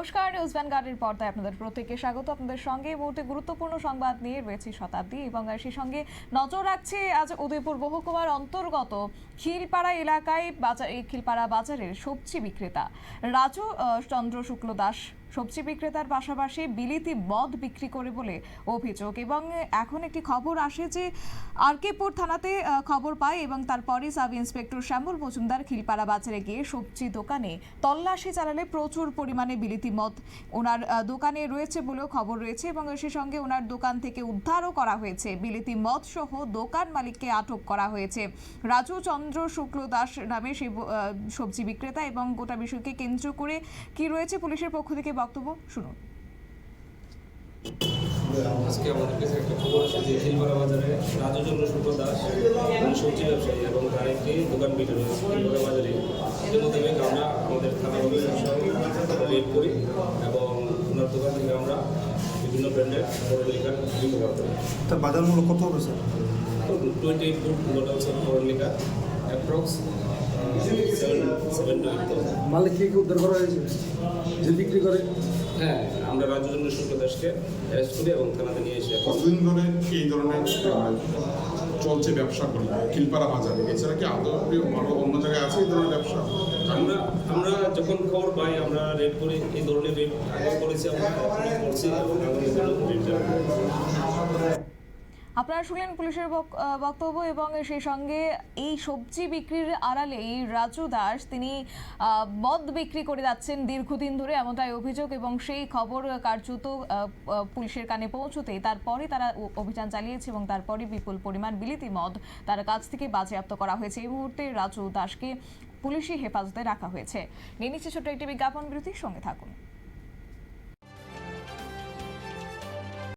নমস্কার, নিউজ ভ্যানগার্ডের পর্দায় আপনাদের প্রত্যেককে স্বাগত। আপনাদের সঙ্গে এই মুহূর্তে গুরুত্বপূর্ণ সংবাদ নিয়ে রয়েছে শতাব্দী এবং সেই সঙ্গে নজর রাখছে আজ উদয়পুর মহকুমার অন্তর্গত খিলপাড়া এলাকায় খিলপাড়া বাজারের সবজি বিক্রেতা রাজু চন্দ্র শুক্ল দাস সবজি বিক্রেতার পাশাপাশি বিলিতি মদ বিক্রি করে বলে অভিযোগ। এবং এখন একটি খবর আসে যে আরকেপুর থানাতে খবর পায় এবং তারপরই সাব ইন্সপেক্টর শ্যামল মজুমদার খিলপাড়া বাজারে গিয়ে সবজি দোকানে তল্লাশি চালালে প্রচুর পরিমাণে বিলিতি মদ ওনার দোকানে রয়েছে বলেও খবর রয়েছে এবং সেই সঙ্গে ওনার দোকান থেকে উদ্ধারও করা হয়েছে বিলিতি মদ সহ দোকান মালিককে আটক করা হয়েছে। রাজু চন্দ্র শুক্ল দাস নামে সেই সবজি বিক্রেতা এবং গোটা বিষয়কে কেন্দ্র করে কি রয়েছে পুলিশের পক্ষ থেকে বক্তব্য শুনুন। আজকে আমাদের কাছে একটা খবর আসে যে খিলপাড়া বাজারে রাজু চন্দ্র শুক্ল দাস সবজি ব্যবসায়ী এবং তার একটি দোকান পিঠে রয়েছে খিলপাড়া বাজারে। এর মোতাবেক আমরা আমাদের থানা অফিসার সঙ্গে রেড করি এবং ওনার দোকান থেকে আমরা বিভিন্ন ব্র্যান্ডের বড় লিকার রিকভার করি। তার বাজার মূল্য কত হবে স্যার? 28 ফুট টোটাল স্যার বড় লিকার অ্যাপ্রক্স 7 মালিককে কি উদ্ধার করা হয়েছে যে বিক্রি করে? হ্যাঁ, আমরা রাজু চন্দ্র শুক্ল দাসকে অ্যারেস্ট করি এবং থানাতে নিয়ে এসে কতদিন ধরে এই ধরনের চলছে ব্যবসা করি খিলপাড়া বাজারে? এছাড়া কি আদৌ অন্য জায়গায় আছে এই ধরনের ব্যবসা? আমরা যখন খবর পাই আমরা রেড করি। এই ধরনের রেড আগে করেছি, আমরা এখনই করছি এবং আগামী দিনেও রেড চালাবো। আপনারা শুনলেন পুলিশের বক্তব্য এবং সেই সঙ্গে এই সবজি বিক্রির আড়ালেই রাজু দাস তিনি মদ বিক্রি করে যাচ্ছেন দীর্ঘদিন ধরে, এমনটাই অভিযোগ। এবং সেই খবর কার্যত পুলিশের কানে পৌঁছতেই তারপরে তারা অভিযান চালিয়েছে এবং তারপরে বিপুল পরিমাণ বিলিতি মদ তার কাছ থেকে বাজেয়াপ্ত করা হয়েছে। এই মুহূর্তে রাজু দাসকে পুলিশি হেফাজতে রাখা হয়েছে। নিয়ে নিচ্ছে ছোট্ট একটি বিজ্ঞাপন বিরতির সঙ্গে থাকুন।